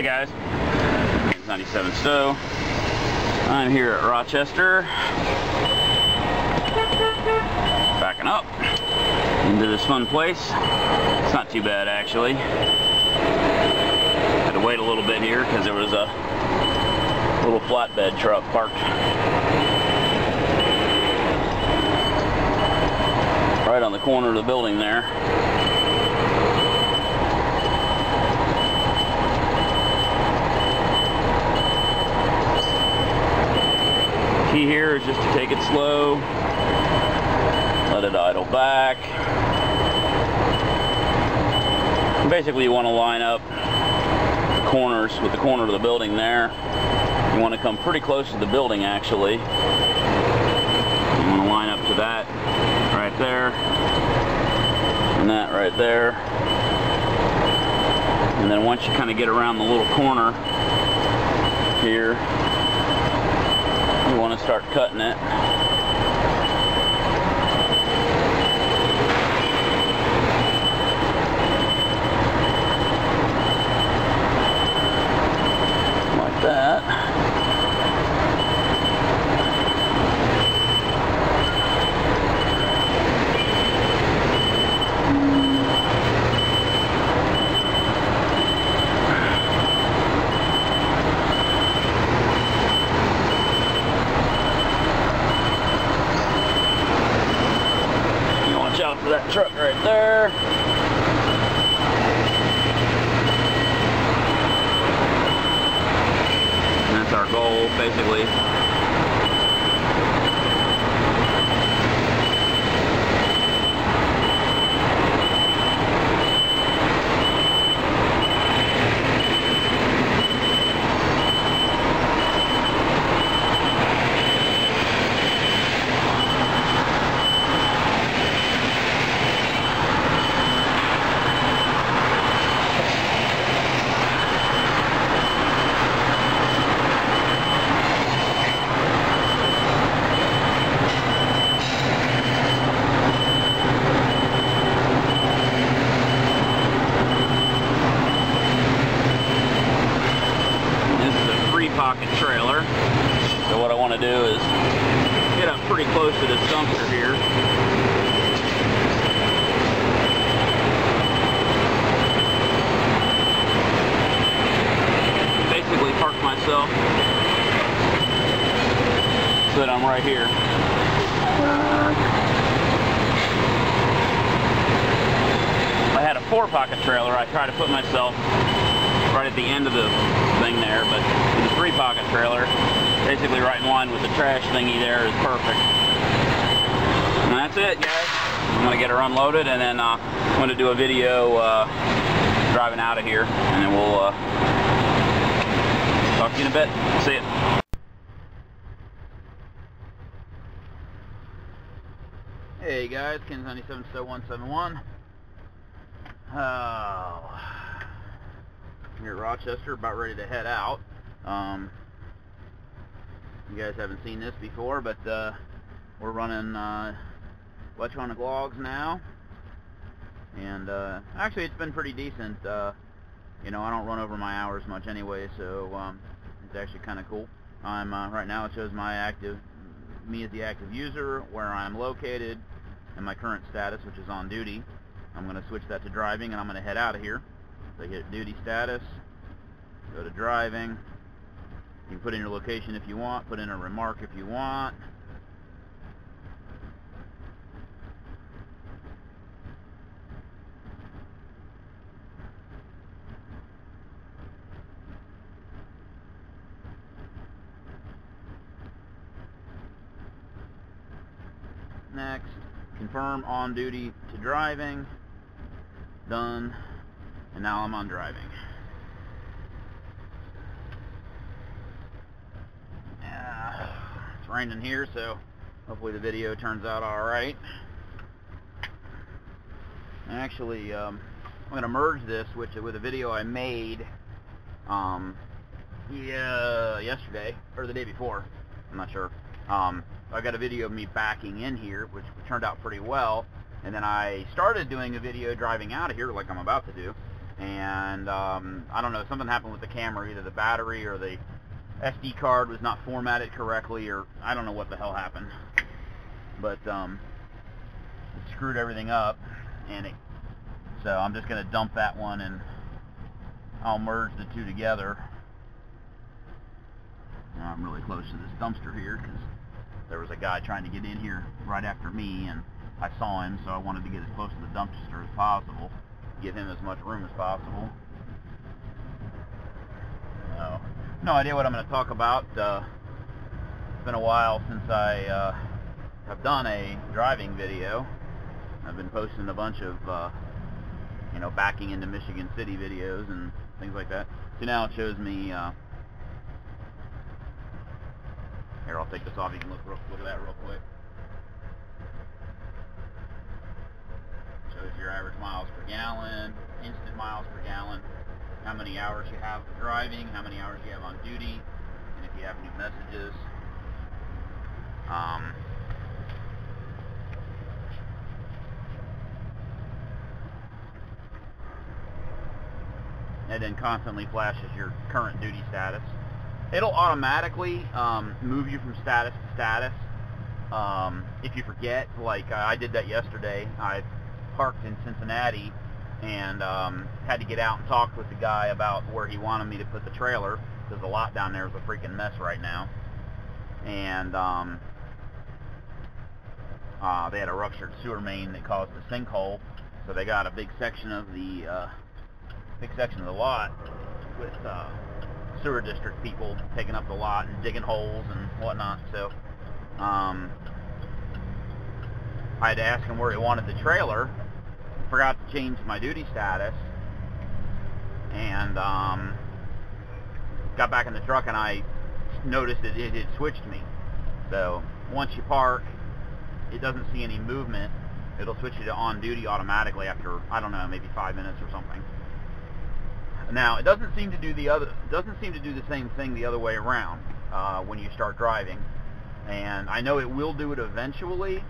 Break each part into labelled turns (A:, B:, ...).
A: Hey guys, it's 97 Stowe. I'm here at Rochester, backing up into this fun place. It's not too bad actually. Had to wait a little bit here because there was a little flatbed truck parked right on the corner of the building there. Key here is just to take it slow, let it idle back. Basically you want to line up the corners with the corner of the building there. You want to come pretty close to the building actually. You want to line up to that right there and that right there. And then once you kind of get around the little corner here, you want to start cutting it. Like that. Out for that truck right there. And that's our goal, basically. Pocket trailer. So what I want to do is get up pretty close to this dumpster here. Basically park myself so that I'm right here. If I had a 4-pocket trailer, I try to put myself right at the end of the thing there, but in the 3-pocket trailer, basically right in line with the trash thingy there is perfect. And that's it, guys. I'm going to get her unloaded, and then I'm going to do a video driving out of here, and then we'll talk to you in a bit. See ya. Hey guys, Ken's 97 Stowe 171. Here at Rochester, about ready to head out. You guys haven't seen this before, but we're running electronic logs now, and actually it's been pretty decent. You know, I don't run over my hours much anyway, so it's actually kind of cool. I'm right now it shows me as the active user, where I'm located, and my current status, which is on duty. I'm going to switch that to driving, and I'm going to head out of here. So hit duty status, go to driving. You can put in your location if you want, put in a remark if you want. Next, confirm on duty to driving. Done. And now I'm on driving. It's raining here, so hopefully the video turns out alright. Actually, I'm going to merge this with a video I made yesterday, or the day before. I'm not sure. I got a video of me backing in here, which turned out pretty well. And then I started doing a video driving out of here, like I'm about to do. and I don't know, something happened with the camera, either the battery or the SD card was not formatted correctly, or I don't know what the hell happened, but it screwed everything up, and so I'm just going to dump that one and I'll merge the two together. Now I'm really close to this dumpster here because there was a guy trying to get in here right after me, and I saw him, so I wanted to get as close to the dumpster as possible, give him as much room as possible. So, no idea what I'm going to talk about. It's been a while since I have done a driving video. I've been posting a bunch of you know, backing into Michigan City videos and things like that. So now it shows me, here, I'll take this off, you can look at that real quick. Shows your average miles per gallon, instant miles per gallon, how many hours you have for driving, how many hours you have on duty, and if you have new messages. And then constantly flashes your current duty status. It'll automatically move you from status to status if you forget. Like I did that yesterday. I parked in Cincinnati and had to get out and talk with the guy about where he wanted me to put the trailer, because the lot down there is a freaking mess right now. And they had a ruptured sewer main that caused a sinkhole, so they got a big section of the lot with sewer district people taking up the lot and digging holes and whatnot. So I had to ask him where he wanted the trailer. Forgot to change my duty status, and got back in the truck and I noticed that it had switched me. So once you park, it doesn't see any movement. It'll switch you to on duty automatically after, I don't know, maybe 5 minutes or something. Now, it doesn't seem to do the same thing the other way around when you start driving, and I know it will do it eventually,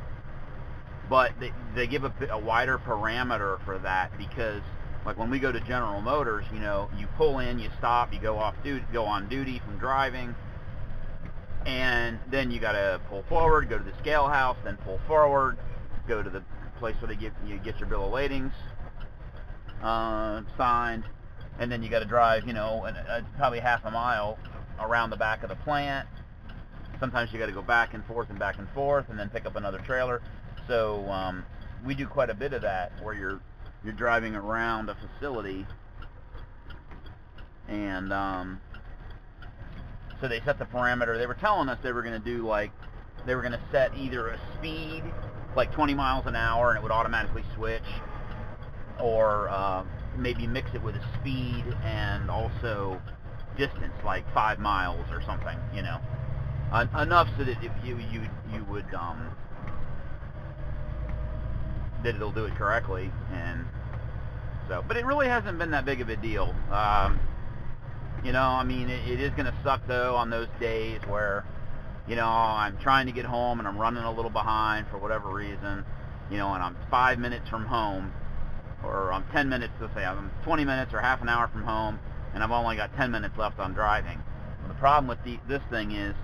A: but they give a wider parameter for that, because like when we go to General Motors, you know, you pull in, you stop, you go on duty from driving, and then you got to pull forward, go to the scale house, then pull forward, go to the place where you get your bill of ladings signed. And then you got to drive, you know, probably half a mile around the back of the plant. Sometimes you got to go back and forth, and then pick up another trailer. So we do quite a bit of that, where you're driving around a facility, and so they set the parameter. They were telling us they were going to do, like, they were going to set either a speed, like 20 miles an hour, and it would automatically switch, or maybe mix it with a speed and also distance, like 5 miles or something, you know, enough so that if you would that it'll do it correctly. And so, but it really hasn't been that big of a deal. You know, I mean, it is going to suck though on those days where, you know, I'm trying to get home and I'm running a little behind for whatever reason, you know, and I'm 5 minutes from home, or I'm 10 minutes, let's say I'm 20 minutes or half an hour from home, and I've only got 10 minutes left on driving. Well, the problem with this thing is,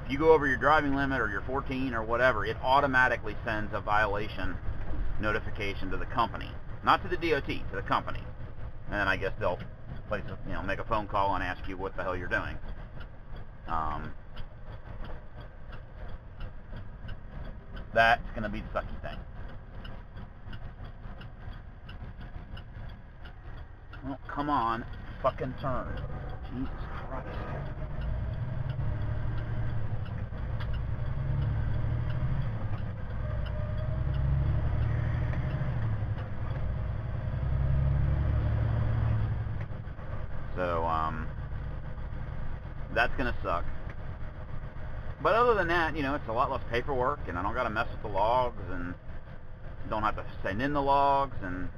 A: if you go over your driving limit or your 14 or whatever, it automatically sends a violation notification to the company, not to the DOT, to the company. And then I guess they'll make a phone call and ask you what the hell you're doing. That's going to be the sucky thing. Oh, come on, fucking turn. Jesus Christ. So, that's gonna suck. But other than that, you know, it's a lot less paperwork, and I don't gotta mess with the logs, and don't have to send in the logs, and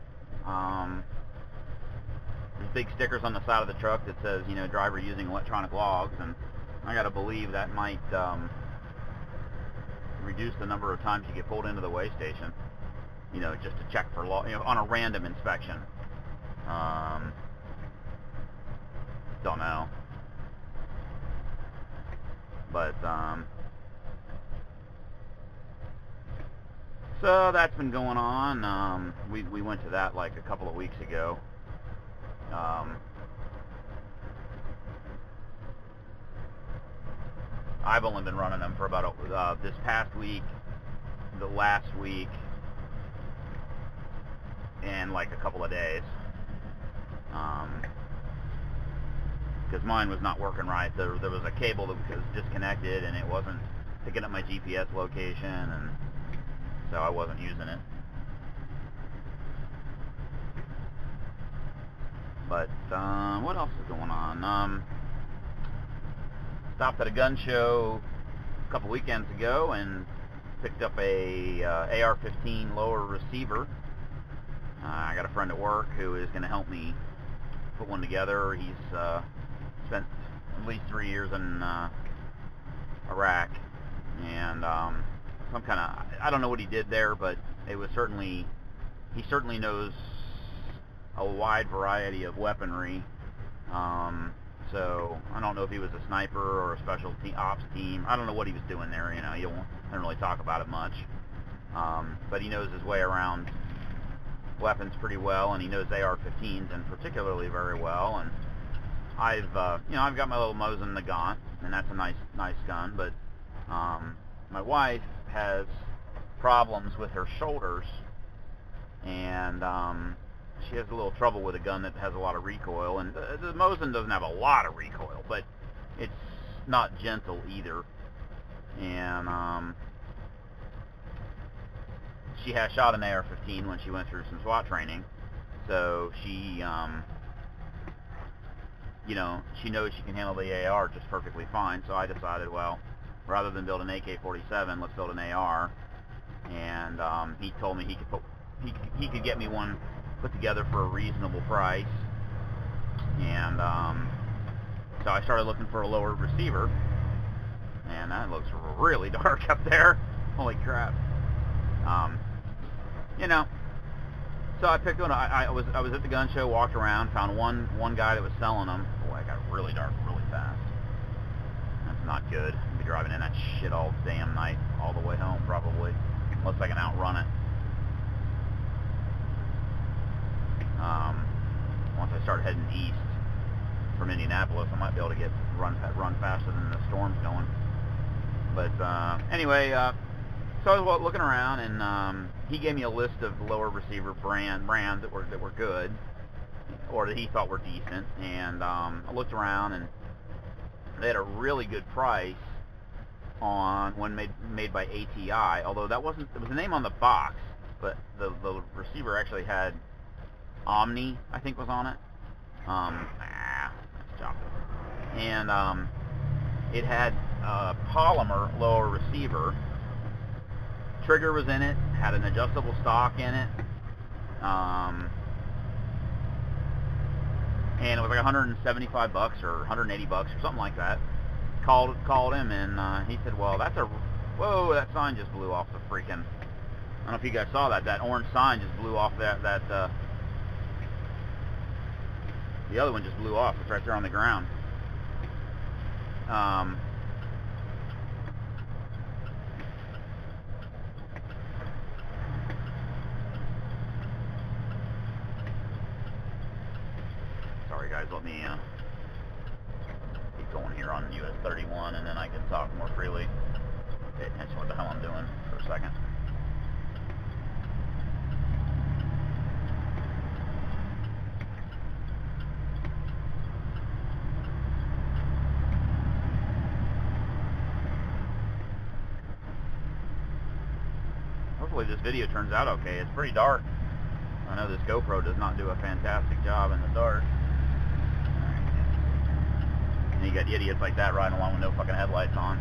A: there's big stickers on the side of the truck that says, you know, driver using electronic logs, and I gotta believe that might reduce the number of times you get pulled into the weigh station, you know, just to check for log, you know, on a random inspection. Don't know. But, so that's been going on. We went to that like a couple of weeks ago. I've only been running them for about this past week, the last week, and like a couple of days. Because mine was not working right. There was a cable that was disconnected, and it wasn't picking up my GPS location, and so I wasn't using it. But what else is going on? Stopped at a gun show a couple weekends ago and picked up a AR-15 lower receiver. I got a friend at work who is going to help me put one together. He's spent at least 3 years in Iraq, and some kind of, I don't know what he did there, but it was certainly, he certainly knows a wide variety of weaponry. So I don't know if he was a sniper or a special ops team. I don't know what he was doing there. You know, he don't really talk about it much. But he knows his way around weapons pretty well, and he knows AR-15s and particularly very well. And I've you know, I've got my little Mosin Nagant, and that's a nice gun. But my wife has problems with her shoulders, and she has a little trouble with a gun that has a lot of recoil, and the Mosin doesn't have a lot of recoil, but it's not gentle either. And she has shot an AR-15 when she went through some SWAT training, so she, you know, she knows she can handle the AR just perfectly fine. So I decided, well, rather than build an AK-47, let's build an AR. And he told me he could get me one put together for a reasonable price, and so I started looking for a lower receiver, and that looks really dark up there. Holy crap! You know, so I picked one. I was at the gun show, walked around, found one guy that was selling them. Boy, it got really dark really fast. That's not good. I'll be driving in that shit all damn night, all the way home probably, unless I can outrun it. Once I start heading east from Indianapolis, I might be able to run faster than the storm's going. But anyway, so I was looking around, and he gave me a list of lower receiver brands that were good, or that he thought were decent. And I looked around, and they had a really good price on one made by ATI. Although there was a name on the box, but the receiver actually had Omni, I think, was on it. And it had a polymer lower receiver. Trigger was in it, had an adjustable stock in it, and it was like $175 or $180 or something like that. Called him, and he said, well, whoa, that sign just blew off the freaking, I don't know if you guys saw that orange sign just blew off the other one just blew off. It's right there on the ground. Sorry guys, let me keep going here on US 31, and then I can talk more freely. Pay attention to what the hell I'm doing for a second. Hopefully this video turns out okay. It's pretty dark. I know this GoPro does not do a fantastic job in the dark. And you got idiots like that riding along with no fucking headlights on.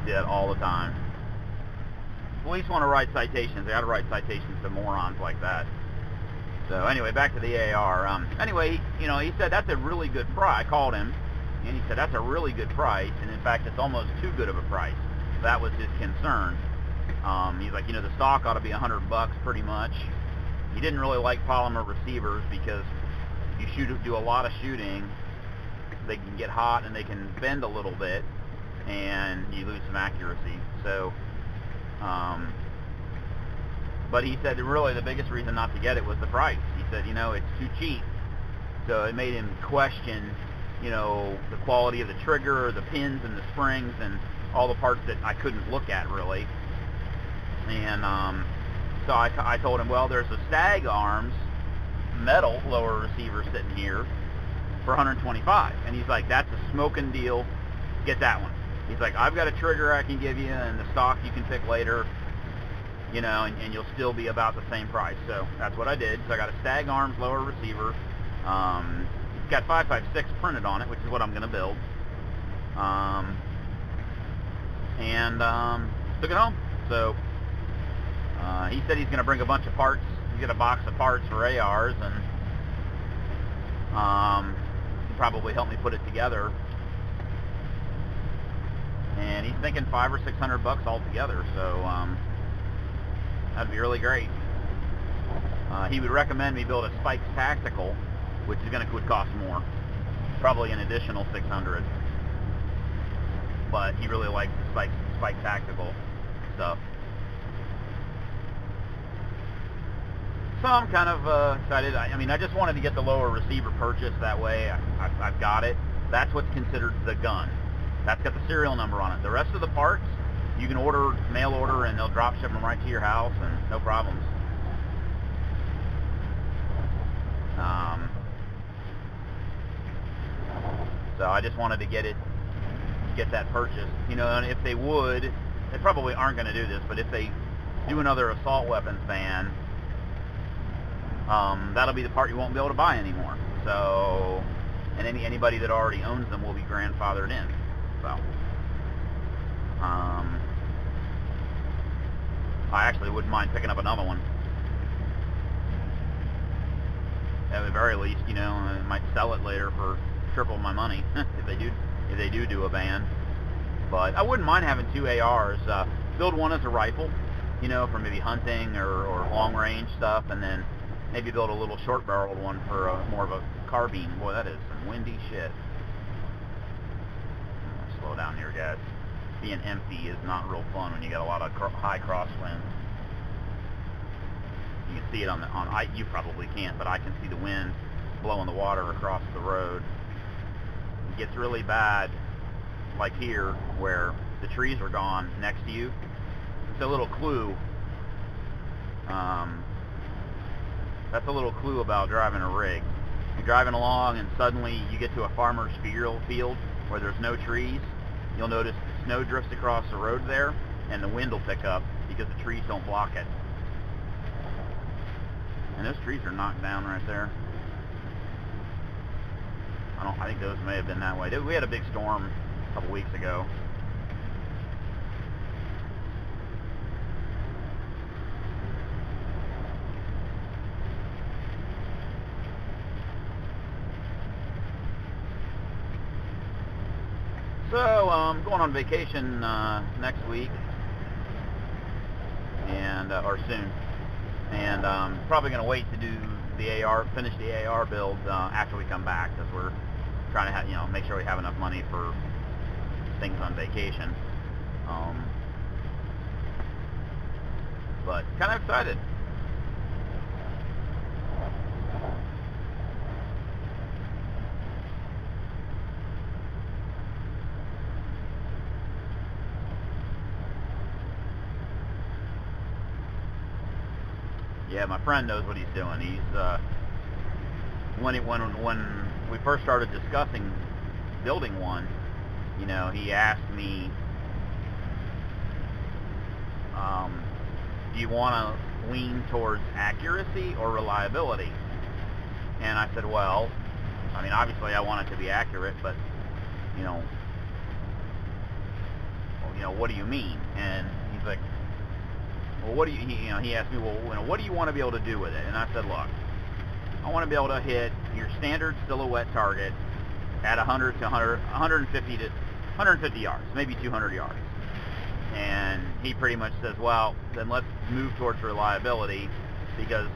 A: See that all the time. Police want to write citations. They ought to write citations to morons like that. So anyway, back to the AR. Anyway, you know, he said that's a really good price. I called him, and he said that's a really good price, and in fact, it's almost too good of a price. That was his concern. He's like, you know, the stock ought to be $100 pretty much, He didn't really like polymer receivers because you do a lot of shooting, they can get hot and they can bend a little bit, and you lose some accuracy. So, but he said that really the biggest reason not to get it was the price. He said, it's too cheap. So it made him question, the quality of the trigger, the pins and the springs, and all the parts that I couldn't look at really. And so I told him, well, there's a Stag Arms metal lower receiver sitting here for $125. And he's like, that's a smoking deal. Get that one. He's like, I've got a trigger I can give you, and the stock you can pick later, and you'll still be about the same price. So that's what I did. So I got a Stag Arms lower receiver. It's got 5.56 printed on it, which is what I'm going to build. And took it home. So he said he's going to bring a bunch of parts. He's got a box of parts for ARs, and he'll probably help me put it together. And he's thinking $500 or $600 altogether. So that'd be really great. He would recommend me build a Spikes Tactical, which would cost more, probably an additional $600. But he really likes the Spike Tactical stuff. So I'm kind of excited. I just wanted to get the lower receiver purchased. That way I've got it. That's what's considered the gun. That's got the serial number on it. The rest of the parts, you can mail order, and they'll drop ship them right to your house, and no problems. So I just wanted to get that purchased. And if they would, they probably aren't going to do this, but if they do another assault weapons ban, that'll be the part you won't be able to buy anymore. So, and anybody that already owns them will be grandfathered in. So, I actually wouldn't mind picking up another one. At the very least, I might sell it later for triple my money if they do a ban. But I wouldn't mind having 2 ARs. Build one as a rifle, for maybe hunting or long range stuff, and then maybe build a little short barreled one for more of a carbine. Boy, that is some windy shit. Slow down here, guys. Being empty is not real fun when you got a lot of high crosswinds. You can see it you probably can't, but I can see the wind blowing the water across the road. It gets really bad, like here, where the trees are gone next to you. It's a little clue. That's a little clue about driving a rig. You're driving along, and suddenly you get to a farmer's field where there's no trees. You'll notice the snow drifts across the road there, and the wind will pick up because the trees don't block it. And those trees are knocked down right there. I think those may have been that way. We had a big storm a couple weeks ago. So I'm going on vacation next week, and or soon, and probably going to wait to do finish the AR build after we come back, because we're trying to make sure we have enough money for things on vacation. But kind of excited. Yeah, my friend knows what he's doing. He's when we first started discussing building one, he asked me, do you want to lean towards accuracy or reliability? And I said, well, obviously I want it to be accurate, but what do you mean? And he's like, well, what do you, he asked me, well, what do you want to be able to do with it? And I said, look, I want to be able to hit your standard silhouette target at 100 to 150 yards, maybe 200 yards. And he pretty much says, well, then let's move towards reliability, because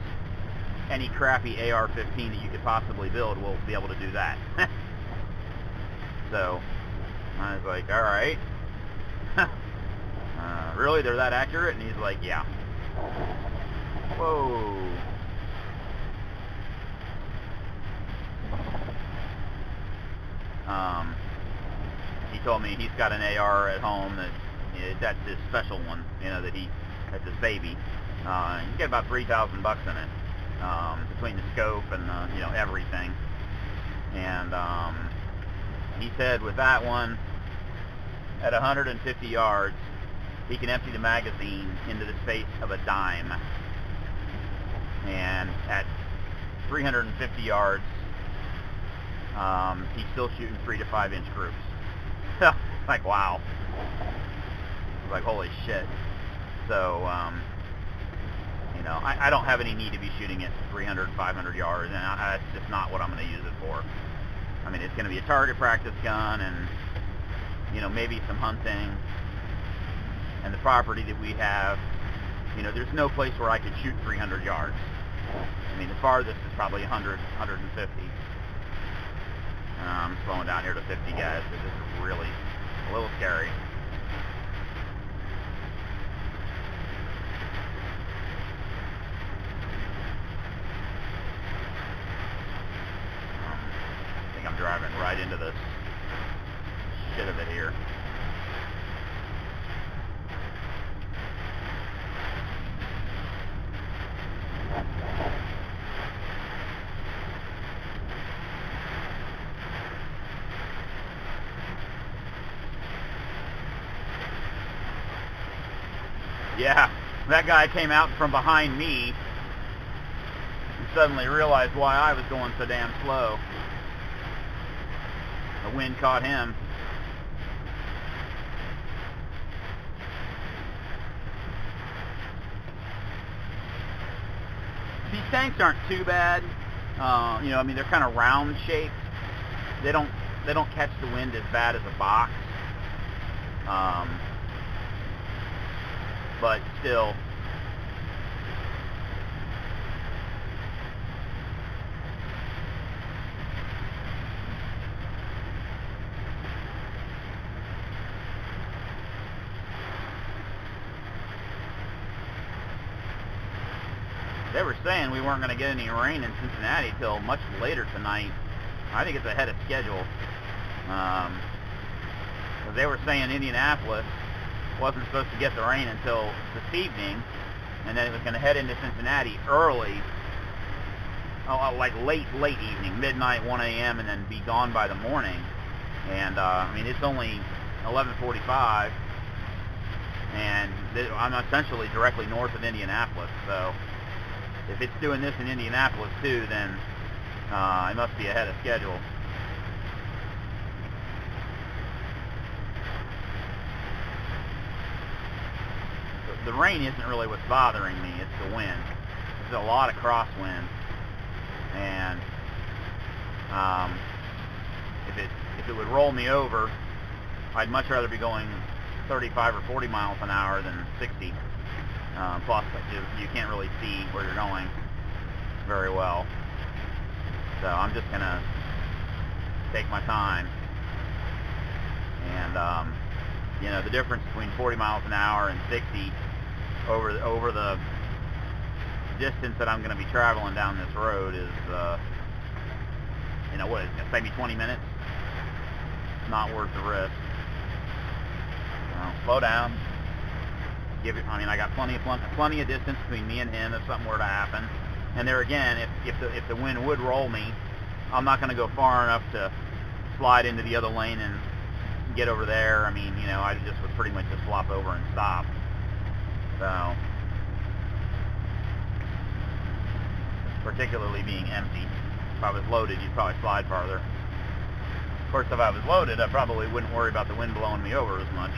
A: any crappy AR-15 that you could possibly build will be able to do that. So I was like, all right. Really, they're that accurate? And he's like, yeah. Whoa. He told me he's got an AR at home that's his special one, that's his baby. He's got about $3,000 in it, between the scope and everything. And he said with that one, at 150 yards, he can empty the magazine into the space of a dime. And at 350 yards, he's still shooting 3 to 5 inch groups. Like, wow. Like, holy shit. So, I don't have any need to be shooting at 300, 500 yards, and that's just not what I'm going to use it for. I mean, it's going to be a target practice gun, and maybe some hunting. And the property that we have, there's no place where I could shoot 300 yards. I mean, the farthest is probably 100, 150. I'm slowing down here to 50, guys, because this is really a little scary. I think I'm driving right into this shit of it here. Yeah, that guy came out from behind me and suddenly realized why I was going so damn slow. The wind caught him. These tanks aren't too bad. I mean, they're kind of round shaped. They don't catch the wind as bad as a box. But still, they were saying we weren't going to get any rain in Cincinnati till much later tonight. I think it's ahead of schedule. Because they were saying Indianapolis wasn't supposed to get the rain until this evening, and then it was going to head into Cincinnati early, like late evening, midnight, 1 a.m., and then be gone by the morning. And I mean, it's only 11:45, and I'm essentially directly north of Indianapolis. So if it's doing this in Indianapolis too, then it must be ahead of schedule. The rain isn't really what's bothering me, it's the wind. There's a lot of crosswind, and if it would roll me over, I'd much rather be going 35 or 40 miles an hour than 60. Plus, you can't really see where you're going very well. So I'm just going to take my time. And, the difference between 40 miles an hour and 60 over the distance that I'm going to be traveling down this road is, what is it, maybe 20 minutes? Not worth the risk. Slow down. I got plenty of distance between me and him if something were to happen. And there again, if the wind would roll me, I'm not going to go far enough to slide into the other lane and get over there. I mean, I just would pretty much just flop over and stop. So, particularly being empty. If I was loaded, you'd probably slide farther. Of course, if I was loaded, I probably wouldn't worry about the wind blowing me over as much.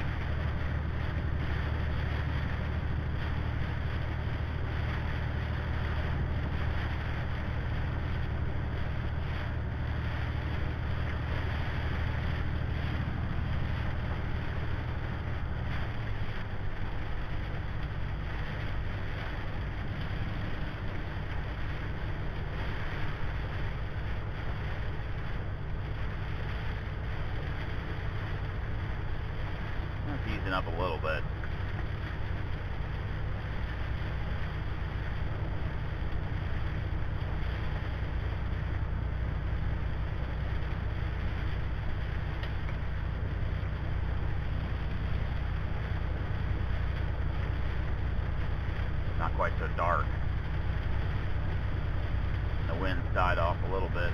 A: loosen up a little bit. Not quite so dark. The wind's died off a little bit.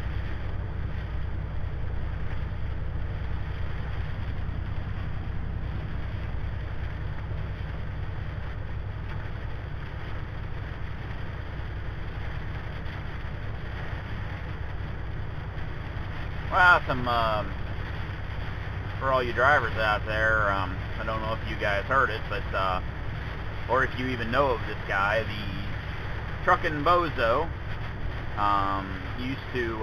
A: Well, for all you drivers out there, I don't know if you guys heard it, but or if you even know of this guy, the Truckin' Bozo used to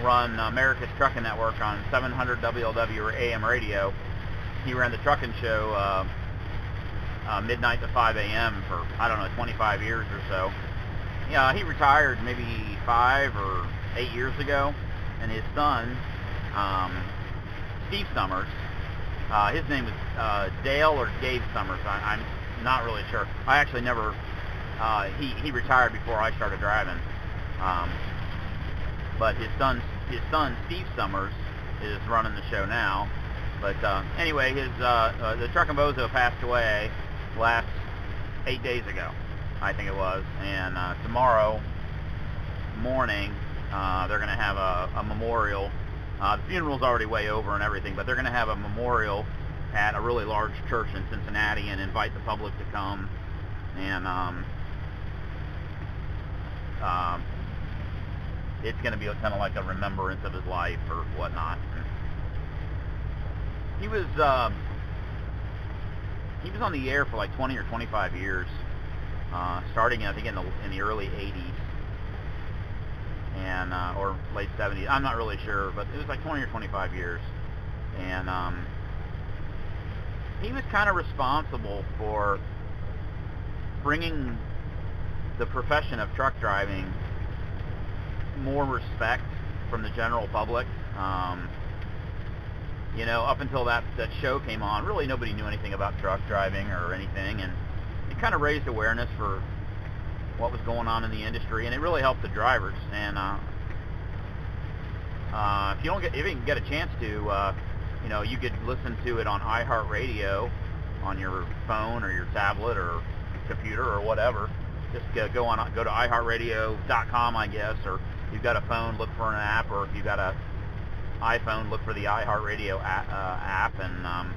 A: run America's Truckin' Network on 700 WLW or AM radio. He ran the trucking show midnight to 5 a.m. for, I don't know, 25 years or so. Yeah, he retired maybe 5 or 8 years ago, and his son, Steve Summers, his name was Dale or Gabe Summers, I'm not really sure. I actually never, he retired before I started driving. But his son Steve Summers is running the show now. But anyway, the Truckin' Bozo passed away last 8 days ago, I think it was. And tomorrow morning, they're going to have a memorial. The funeral's already way over and everything, but they're going to have a memorial at a really large church in Cincinnati and invite the public to come. And it's going to be kind of like a remembrance of his life or whatnot. He was on the air for like 20 or 25 years, starting I think in the early 80s and or late 70s. I'm not really sure, but it was like 20 or 25 years, and he was kind of responsible for bringing the profession of truck driving more respect from the general public. You know, up until that show came on, really nobody knew anything about truck driving or anything, and it kind of raised awareness for what was going on in the industry, and it really helped the drivers. And if you can get a chance to, you know, you could listen to it on iHeartRadio on your phone or your tablet or computer or whatever. Just go to iHeartRadio.com, I guess, or if you've got a phone, look for an app, or if you've got a iPhone, look for the iHeartRadio app, and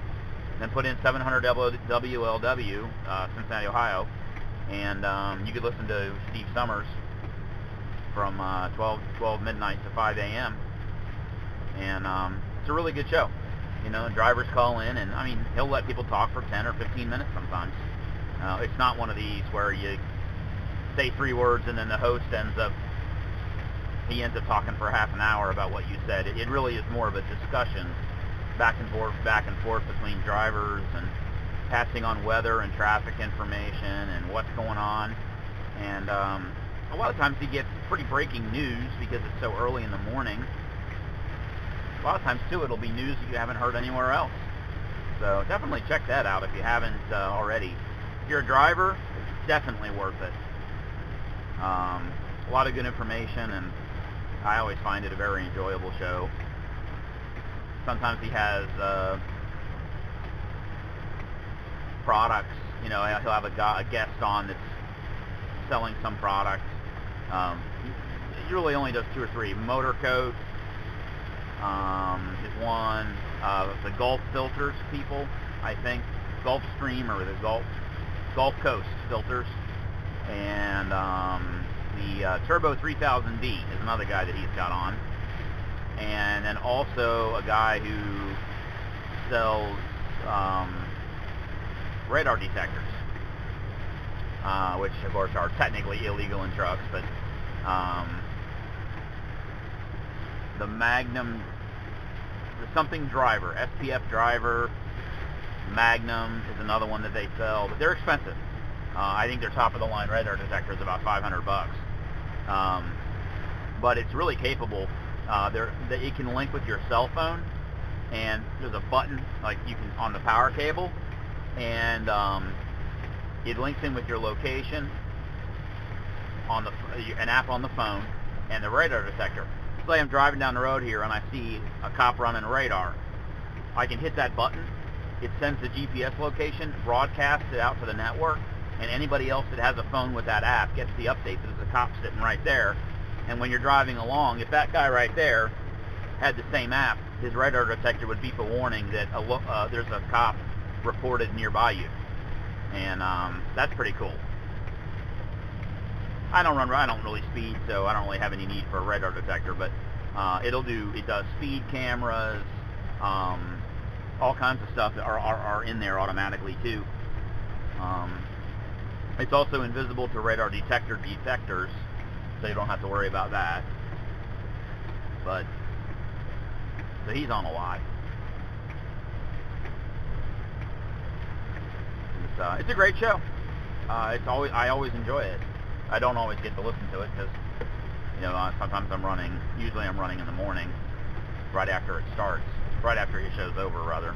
A: then put in 700 WLW, Cincinnati, Ohio, and you could listen to Steve Summers from 12 midnight to 5 a.m. And it's a really good show. You know, drivers call in, and I mean, he'll let people talk for 10 or 15 minutes sometimes. It's not one of these where you say 3 words and then the host ends up talking for half an hour about what you said. It really is more of a discussion, back and forth between drivers, and passing on weather and traffic information and what's going on. And a lot of times he gets pretty breaking news because it's so early in the morning. A lot of times too, it'll be news that you haven't heard anywhere else. So definitely check that out if you haven't already. If you're a driver, it's definitely worth it. A lot of good information, and I always find it a very enjoyable show. Sometimes he has products, you know, he'll have a guest on that's selling some product. He really only does 2 or 3. Motor Coat is one. The Gulf filters people, I think. Gulf Stream or the Gulf Coast filters. And the Turbo 3000D is another guy that he's got on. And then also a guy who sells radar detectors, which of course are technically illegal in trucks, but the Magnum, the something driver, SPF driver, Magnum is another one that they sell, but they're expensive. I think their top of the line radar detector is about $500. But it's really capable. It can link with your cell phone, and there's a button like you can on the power cable, and it links in with your location on an app on the phone and the radar detector. Say I'm driving down the road here and I see a cop running radar. I can hit that button. It sends the GPS location, broadcasts it out to the network, and anybody else that has a phone with that app gets the update that there's a cop sitting right there. And when you're driving along, if that guy right there had the same app, his radar detector would beep a warning that there's a cop reported nearby you. And that's pretty cool. I don't really speed, so I don't really have any need for a radar detector, but it does speed cameras, all kinds of stuff that are in there automatically too. It's also invisible to radar detectors, so you don't have to worry about that. But so he's on a lot. It's a great show. I always enjoy it. I don't always get to listen to it because, you know, sometimes usually I'm running in the morning, right after it starts, right after your show's over, rather.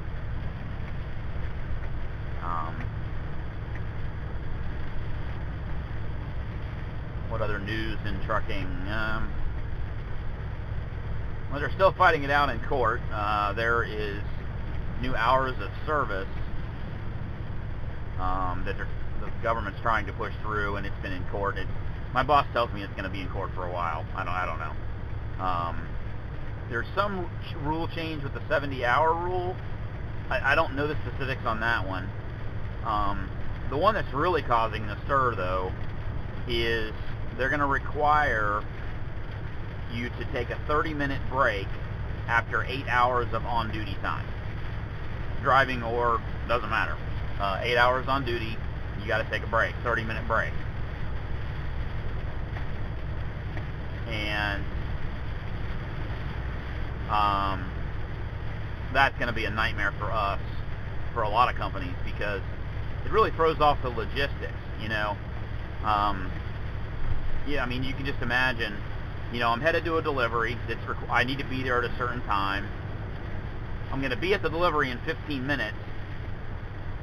A: What other news in trucking? Well, they're still fighting it out in court. There is new hours of service that the government's trying to push through, and it's been in court. My boss tells me it's going to be in court for a while. I don't know. There's some rule change with the 70-hour rule. I don't know the specifics on that one. The one that's really causing the stir, though, is they're going to require you to take a 30-minute break after 8 hours of on-duty time. Driving or doesn't matter. 8 hours on duty, you got to take a break, 30-minute break. And that's going to be a nightmare for us, for a lot of companies, because it really throws off the logistics, you know. Yeah, I mean, you can just imagine, you know, I'm headed to a delivery. I need to be there at a certain time. I'm going to be at the delivery in 15 minutes,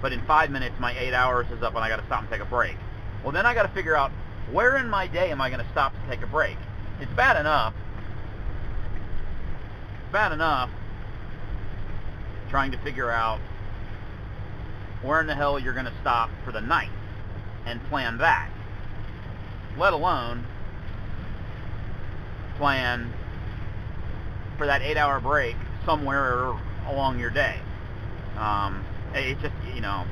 A: but in 5 minutes my 8 hours is up and I got to stop and take a break. Well, then I got to figure out where in my day am I going to stop to take a break. It's bad enough trying to figure out where in the hell you're going to stop for the night and plan that, let alone plan for that 8-hour break somewhere along your day. It's just, you know,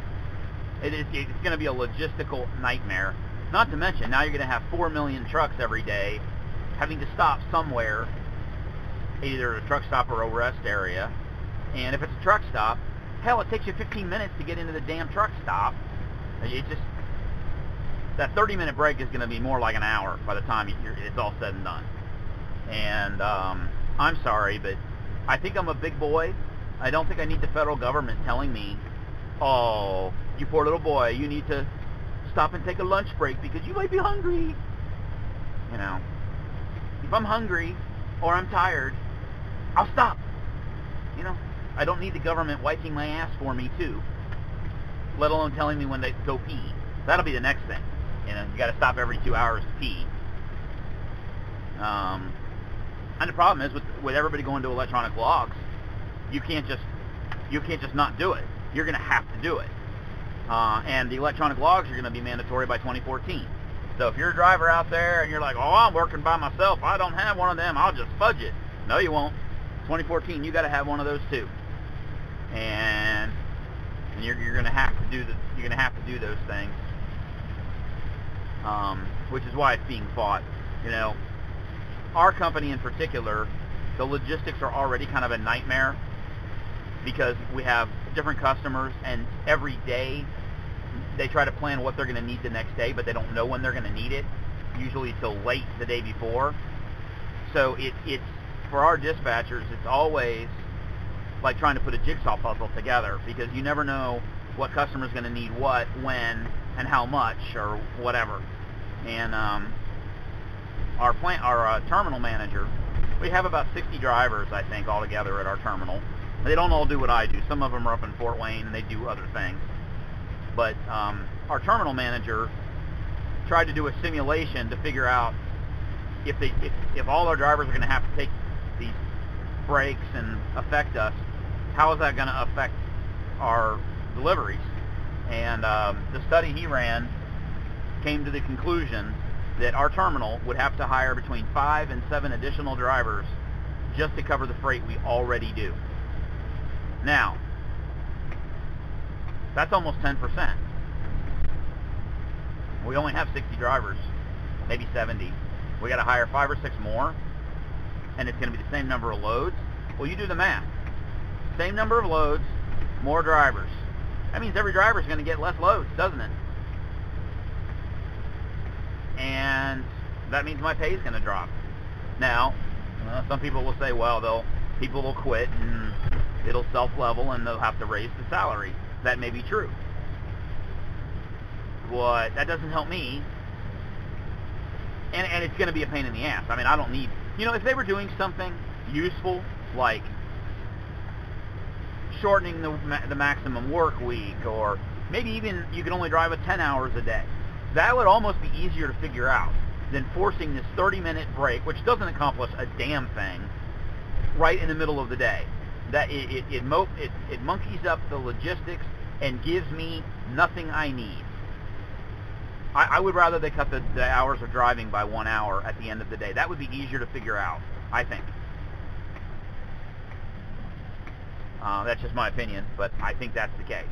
A: it's going to be a logistical nightmare. Not to mention, now you're going to have 4 million trucks every day having to stop somewhere, either a truck stop or a rest area. And if it's a truck stop, hell, it takes you 15 minutes to get into the damn truck stop. That 30-minute break is going to be more like an hour by the time it's all said and done. And I'm sorry, but I think I'm a big boy. I don't think I need the federal government telling me, oh, you poor little boy, you need to stop and take a lunch break because you might be hungry. You know, if I'm hungry or I'm tired, I'll stop. You know, I don't need the government wiping my ass for me too, let alone telling me when to go pee. That'll be the next thing. You know, you got to stop every 2 hours to pee. And the problem is with everybody going to electronic logs, you can't just not do it. You're going to have to do it. And the electronic logs are going to be mandatory by 2014. So if you're a driver out there and you're like, oh, I'm working by myself, I don't have one of them, I'll just fudge it. No, you won't. 2014, you got to have one of those too. And you're going to have to do those things. Which is why it's being fought. You know, our company in particular, the logistics are already kind of a nightmare because we have different customers, and every day they try to plan what they're going to need the next day, but they don't know when they're going to need it, usually till late the day before. So it's for our dispatchers, it's always like trying to put a jigsaw puzzle together, because you never know what customer's going to need what, when, and how much, or whatever. And our terminal manager, we have about 60 drivers, I think, altogether at our terminal, They don't all do what I do. Some of them are up in Fort Wayne and they do other things. But our terminal manager tried to do a simulation to figure out if all our drivers are going to have to take these breaks and affect us, how is that going to affect our deliveries? And the study he ran came to the conclusion that our terminal would have to hire between 5 and 7 additional drivers just to cover the freight we already do. Now, that's almost 10%. We only have 60 drivers, maybe 70. We got to hire 5 or 6 more, and it's going to be the same number of loads. Well, you do the math. Same number of loads, more drivers. That means every driver is going to get less loads, doesn't it? And that means my pay is going to drop. Now, some people will say, well, people will quit and it'll self-level and they'll have to raise the salary. That may be true. But that doesn't help me. And it's going to be a pain in the ass. I mean, I don't need... if they were doing something useful, like shortening the maximum work week, or maybe even you can only drive 10 hours a day, that would almost be easier to figure out than forcing this 30-minute break, which doesn't accomplish a damn thing, right in the middle of the day. That it monkeys up the logistics and gives me nothing I need. I would rather they cut the hours of driving by 1 hour at the end of the day. That would be easier to figure out, I think. That's just my opinion, but I think that's the case.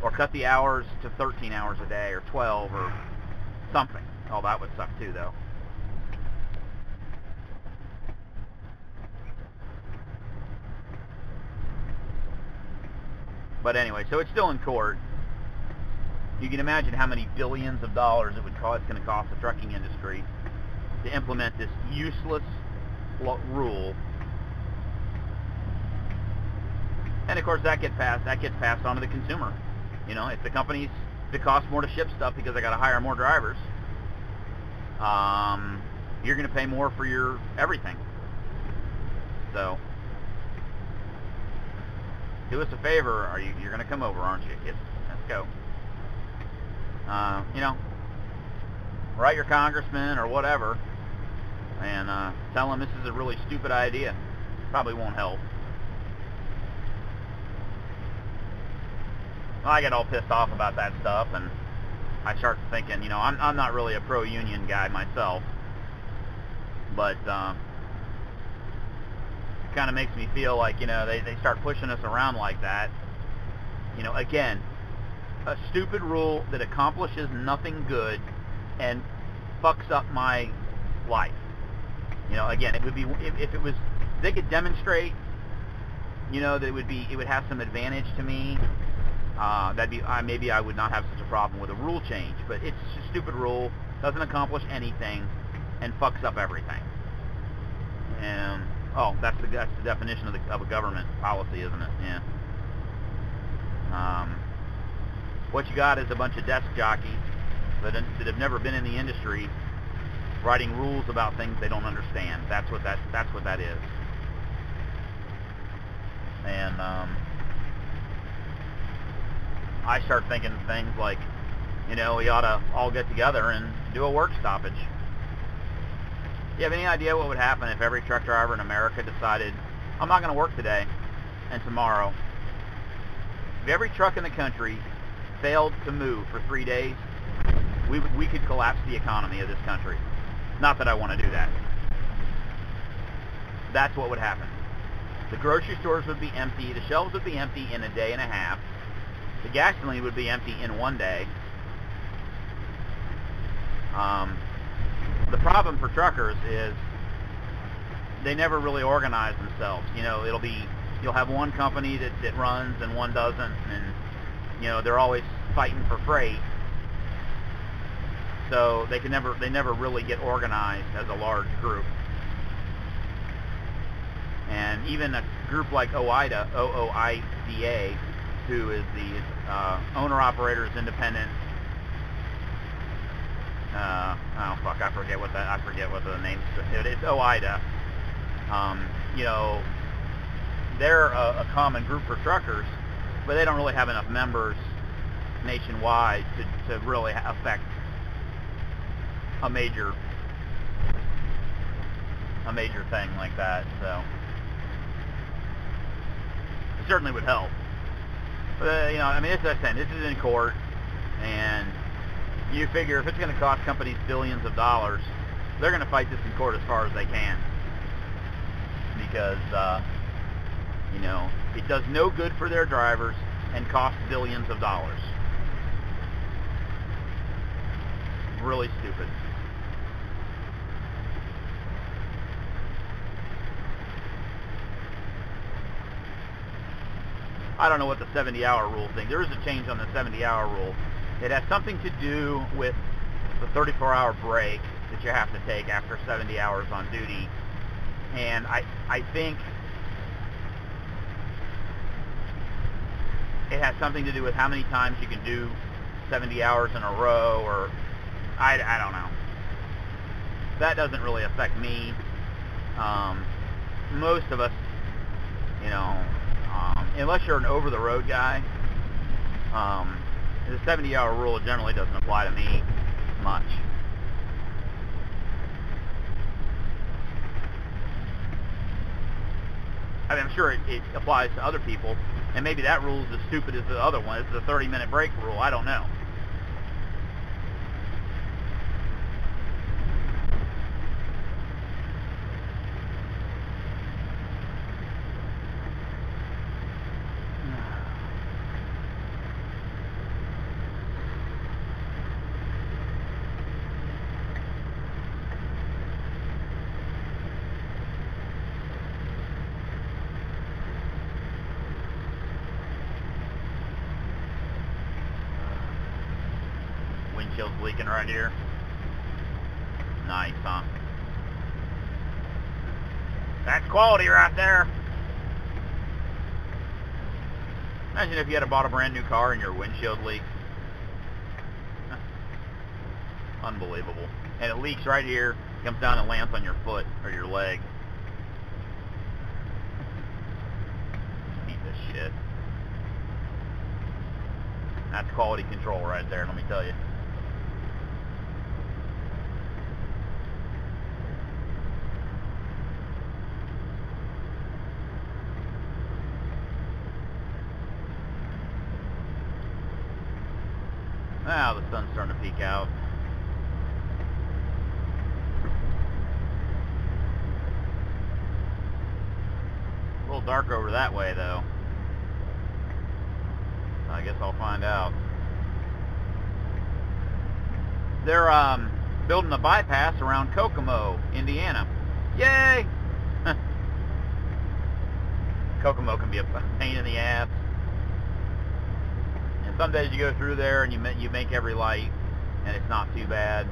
A: Or cut the hours to 13 hours a day, or 12, or something. Oh, that would suck too, though. But anyway, so it's still in court. You can imagine how many billions of dollars it's going to cost the trucking industry to implement this useless rule. And of course, that gets passed on to the consumer. If the companies, if it costs more to ship stuff because they got to hire more drivers, you're going to pay more for your everything. So, do us a favor. You're going to come over, aren't you? Let's go. Write your congressman or whatever and tell them this is a really stupid idea. Probably won't help. Well, I get all pissed off about that stuff, and I start thinking, I'm not really a pro-union guy myself, but it kind of makes me feel like, they start pushing us around like that. Again, a stupid rule that accomplishes nothing good and fucks up my life. Again, it would be, if it was, they could demonstrate, that it would have some advantage to me. Maybe I would not have such a problem with a rule change, but it's a stupid rule, doesn't accomplish anything, and fucks up everything. And that's the definition of a government policy, isn't it? Yeah. What you got is a bunch of desk jockeys that have never been in the industry writing rules about things they don't understand. That's what that is. And I start thinking things like, we ought to all get together and do a work stoppage. You have any idea what would happen if every truck driver in America decided, I'm not going to work today and tomorrow? If every truck in the country failed to move for 3 days, we could collapse the economy of this country. Not that I want to do that. That's what would happen. The grocery stores would be empty, the shelves would be empty in a day and a half, the gasoline would be empty in 1 day. The problem for truckers is they never really organize themselves. You'll have one company that runs and one doesn't, and they're always fighting for freight. So they never really get organized as a large group. And even a group like OOIDA, O-O-I-D-A, who is the owner-operators independent. I forget what the name is. It's OOIDA. they're a common group for truckers, but they don't really have enough members nationwide to really affect a major thing like that. So it certainly would help. But, you know, I mean, as I said, this is in court, and you figure if it's going to cost companies billions of dollars, they're going to fight this in court as far as they can, because you know, it does no good for their drivers and costs billions of dollars. Really stupid. I don't know what the 70-hour rule thing. There is a change on the 70-hour rule. It has something to do with the 34-hour break that you have to take after 70 hours on duty. And I think it has something to do with how many times you can do 70 hours in a row, or I don't know. That doesn't really affect me. Most of us, you know, unless you're an over-the-road guy, the 70-hour rule generally doesn't apply to me much. I mean, I'm sure it applies to other people, and maybe that rule is as stupid as the other one. It's the 30-minute break rule. I don't know. Windshield's leaking right here. Nice, huh? That's quality right there. Imagine if you had bought a brand new car and your windshield leaks. Unbelievable. And it leaks right here, comes down and lands on your foot or your leg. Piece of shit. That's quality control right there, let me tell you. Now the sun's starting to peek out. A little dark over that way, though. I guess I'll find out. They're building a bypass around Kokomo, Indiana. Yay! Kokomo can be a pain in the ass. And some days you go through there and you make every light, and it's not too bad.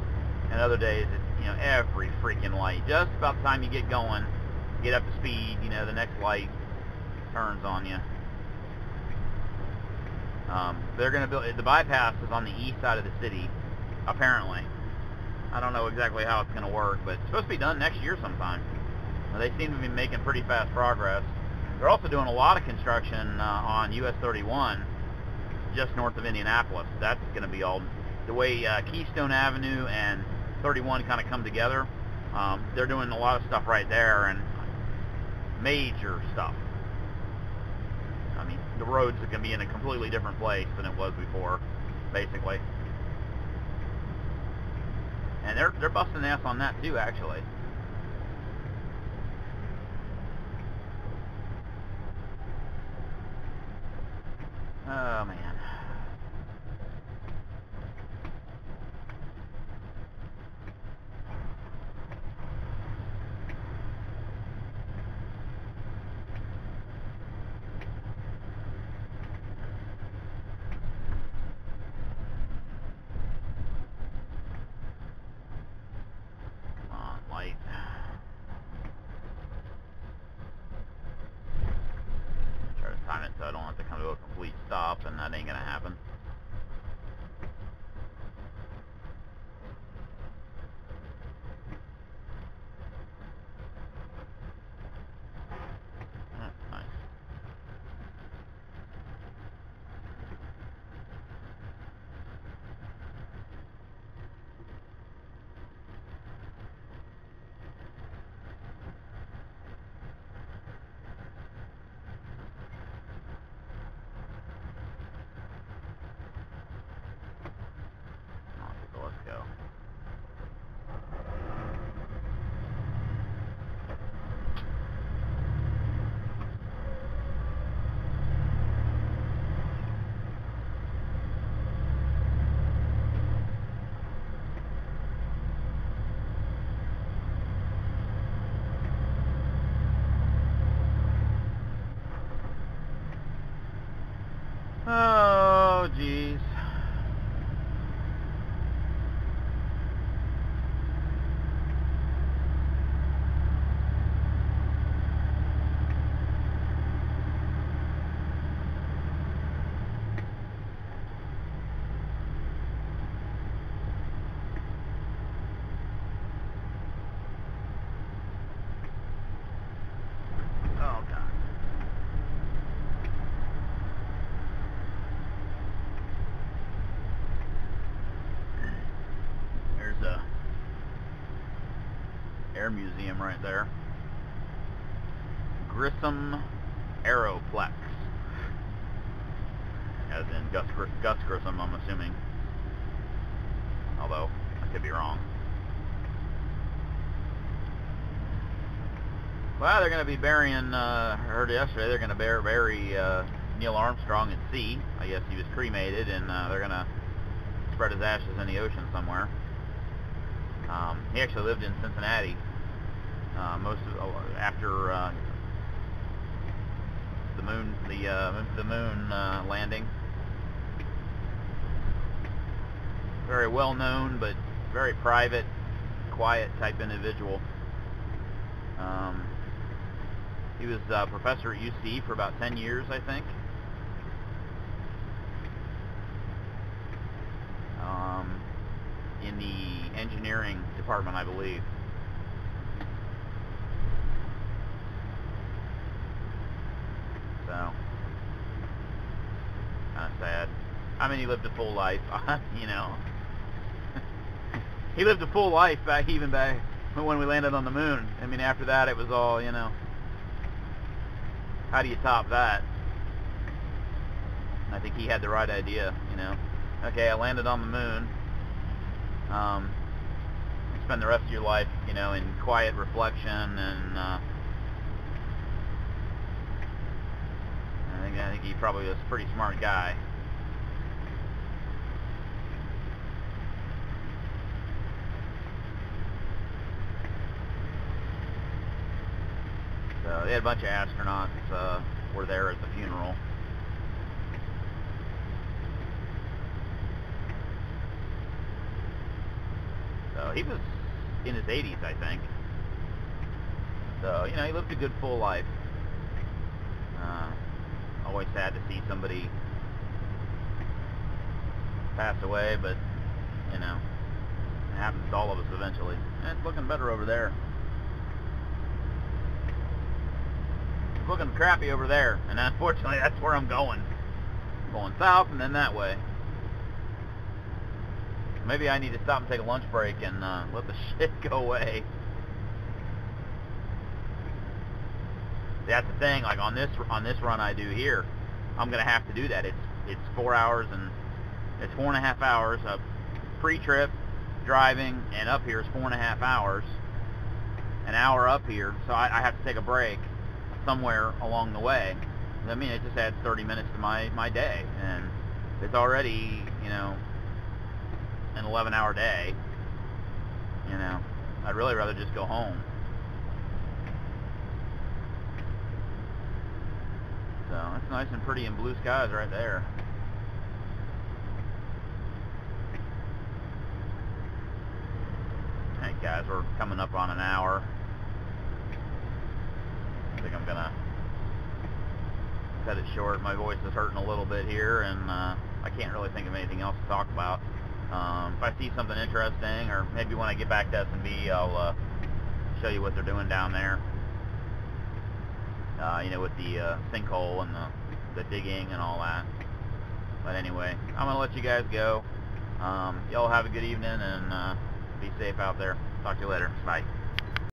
A: And other days it's, you know, every freaking light. Just about the time you get going, get up to speed, you know, the next light turns on you. They're going to build, the bypass is on the east side of the city, apparently. I don't know exactly how it's going to work, but it's supposed to be done next year sometime. Now, they seem to be making pretty fast progress. They're also doing a lot of construction on US 31, just north of Indianapolis. That's going to be all, the way Keystone Avenue and 31 kind of come together. They're doing a lot of stuff right there, and major stuff. I mean, the roads are going to be in a completely different place than it was before, basically. And they're busting ass on that too, actually. Oh man. Try to time it so I don't have to come to a complete stop, and that ain't gonna Air Museum right there. Grissom Aeroplex. As in Gus Grissom, I'm assuming. Although, I could be wrong. Well, they're going to be burying, I heard yesterday, they're going to bury Neil Armstrong at sea. I guess he was cremated, and they're going to spread his ashes in the ocean somewhere. He actually lived in Cincinnati after the moon landing. Very well known, but very private, quiet type individual. He was a professor at UC for about 10 years, I think. In the engineering department, I believe. So, kind of sad. I mean, he lived a full life, you know. He lived a full life even back when we landed on the moon. I mean, after that, it was all, you know, how do you top that? I think he had the right idea, you know. Okay, I landed on the moon. Spend the rest of your life, you know, in quiet reflection, and I think he probably was a pretty smart guy. So they had a bunch of astronauts were there at the funeral. So he was in his 80s, I think. So, you know, he lived a good full life. Always sad to see somebody pass away, but, you know, it happens to all of us eventually. And it's looking better over there. It's looking crappy over there, and unfortunately that's where I'm going. Going south and then that way. Maybe I need to stop and take a lunch break and let the shit go away. That's the thing. Like on this run I do here, I'm gonna have to do that. It's 4 hours and it's 4.5 hours of pre-trip driving, and up here is 4.5 hours. An hour up here, so I have to take a break somewhere along the way. I mean, it just adds 30 minutes to my day, and it's already, you know, an 11-hour day. You know, I'd really rather just go home. So it's nice and pretty and blue skies right there. Alright guys, we're coming up on an hour. I think I'm gonna cut it short. My voice is hurting a little bit here, and I can't really think of anything else to talk about. If I see something interesting, or maybe when I get back to S&B, I'll show you what they're doing down there. You know, with the sinkhole and the digging and all that. But anyway, I'm going to let you guys go. Y'all have a good evening, and be safe out there. Talk to you later. Bye.